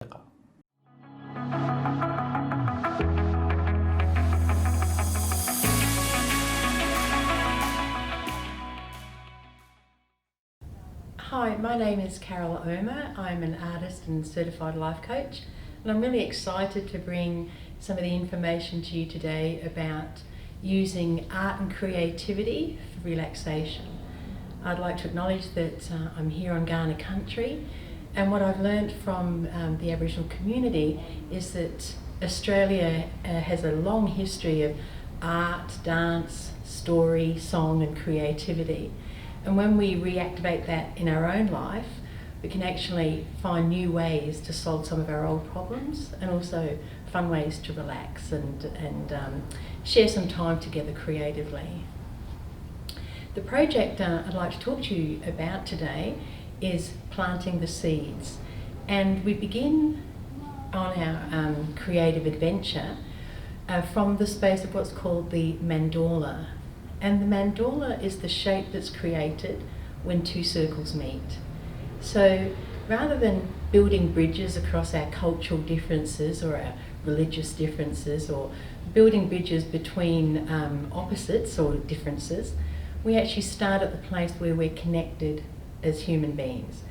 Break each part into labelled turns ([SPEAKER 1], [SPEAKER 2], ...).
[SPEAKER 1] Hi, my name is Carol Omer. I'm an artist and certified life coach, and I'm really excited to bring some of the information to you today about using art and creativity for relaxation. I'd like to acknowledge that I'm here on Kaurna country, and what I've learned from the Aboriginal community is that Australia has a long history of art, dance, story, song and creativity. And when we reactivate that in our own life, we can actually find new ways to solve some of our old problems, and also fun ways to relax and share some time together creatively. The project I'd like to talk to you about today is planting the seeds. And we begin on our creative adventure from the space of what's called the mandala. And the mandala is the shape that's created when two circles meet. So rather than building bridges across our cultural differences or our religious differences, or building bridges between opposites or differences, we actually start at the place where we're connected as human beings.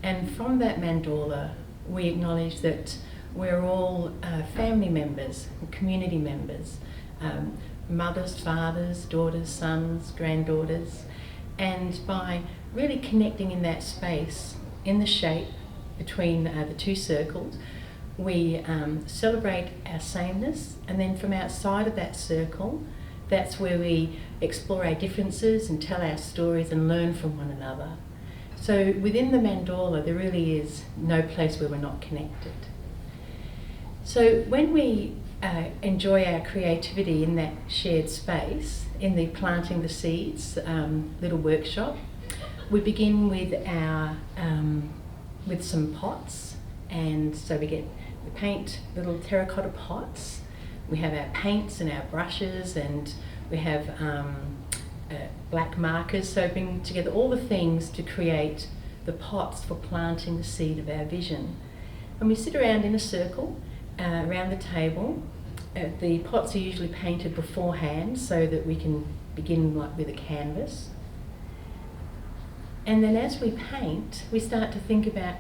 [SPEAKER 1] And from that mandala, we acknowledge that we're all family members, community members, mothers, fathers, daughters, sons, granddaughters, and by really connecting in that space, in the shape between the two circles, we celebrate our sameness, and then from outside of that circle, that's where we explore our differences and tell our stories and learn from one another. So within the mandala, there really is no place where we're not connected. So when we enjoy our creativity in that shared space, in the planting the seeds little workshop, we begin with our with some pots, and so we paint little terracotta pots. We have our paints and our brushes, and we have black markers. So bring together all the things to create the pots for planting the seed of our vision. And we sit around in a circle around the table. The pots are usually painted beforehand so that we can begin like with a canvas. And then as we paint, we start to think about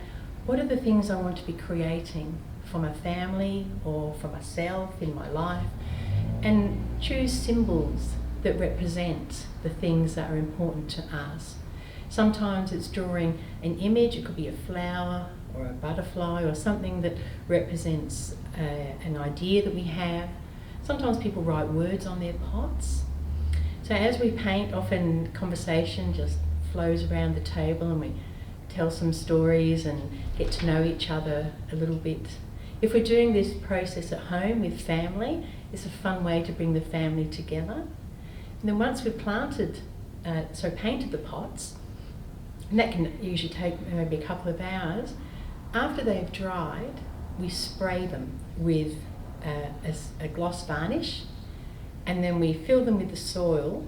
[SPEAKER 1] what are the things I want to be creating for my family or for myself in my life, and choose symbols that represent the things that are important to us. Sometimes it's drawing an image, it could be a flower or a butterfly or something that represents an idea that we have. Sometimes people write words on their pots. So as we paint, often conversation just flows around the table, and we tell some stories and get to know each other a little bit. If we're doing this process at home with family, it's a fun way to bring the family together. And then once we've painted the pots, and that can usually take maybe a couple of hours, after they've dried, we spray them with a gloss varnish, and then we fill them with the soil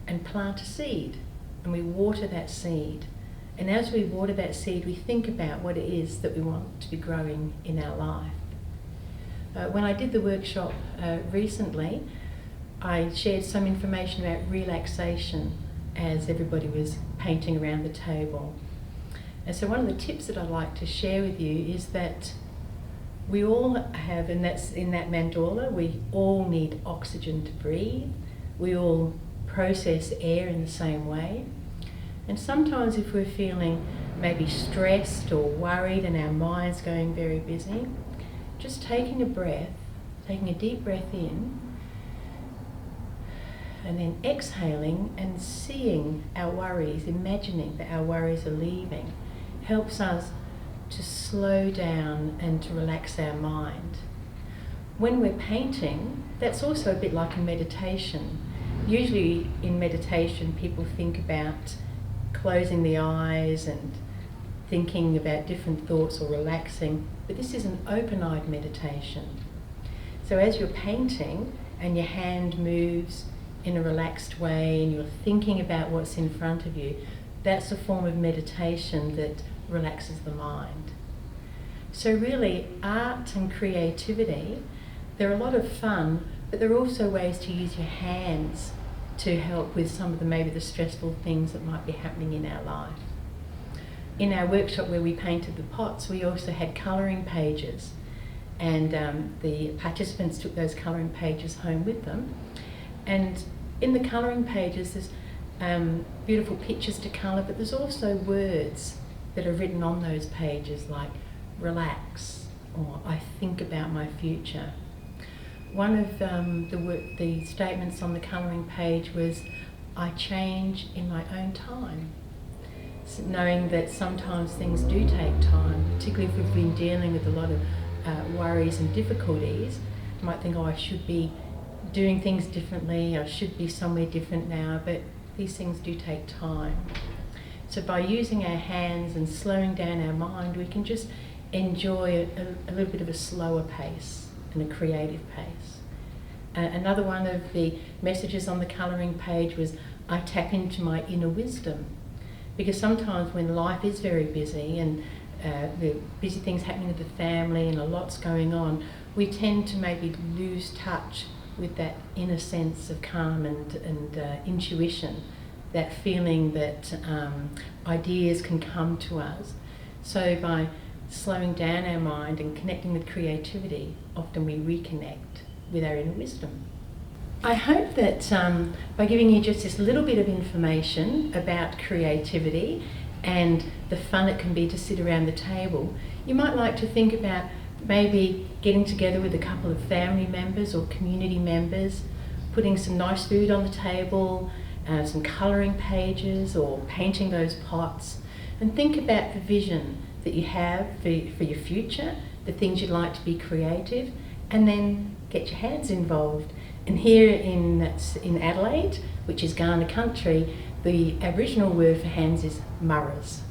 [SPEAKER 1] and plant a seed, and we water that seed. And as we water that seed, we think about what it is that we want to be growing in our life. When I did the workshop recently, I shared some information about relaxation as everybody was painting around the table. And so one of the tips that I'd like to share with you is that we all have, and that's in that mandala, we all need oxygen to breathe. We all process air in the same way. And sometimes if we're feeling maybe stressed or worried and our mind's going very busy, just taking a deep breath in, and then exhaling and seeing our worries, imagining that our worries are leaving, helps us to slow down and to relax our mind. When we're painting, that's also a bit like a meditation. Usually in meditation, people think about closing the eyes and thinking about different thoughts or relaxing, but this is an open-eyed meditation. So as you're painting and your hand moves in a relaxed way and you're thinking about what's in front of you, that's a form of meditation that relaxes the mind. So really, art and creativity, they're a lot of fun, but there are also ways to use your hands to help with some of maybe the stressful things that might be happening in our life. In our workshop where we painted the pots, we also had colouring pages, and the participants took those colouring pages home with them. And in the colouring pages, there's beautiful pictures to colour, but there's also words that are written on those pages, like relax, or I think about my future. One of the statements on the colouring page was, I change in my own time. So knowing that sometimes things do take time, particularly if we've been dealing with a lot of worries and difficulties. You might think, oh, I should be doing things differently, I should be somewhere different now, but these things do take time. So by using our hands and slowing down our mind, we can just enjoy a little bit of a slower pace and a creative pace. Another one of the messages on the colouring page was, I tap into my inner wisdom. Because sometimes when life is very busy and the busy things happening with the family and a lot's going on, we tend to maybe lose touch with that inner sense of calm and intuition, that feeling that ideas can come to us. So by slowing down our mind and connecting with creativity, often we reconnect with our inner wisdom. I hope that by giving you just this little bit of information about creativity and the fun it can be to sit around the table, you might like to think about maybe getting together with a couple of family members or community members, putting some nice food on the table, some colouring pages or painting those pots, and think about the vision that you have for your future, the things you'd like to be creative, and then get your hands involved. And here in Adelaide, which is Kaurna country, the Aboriginal word for hands is murras.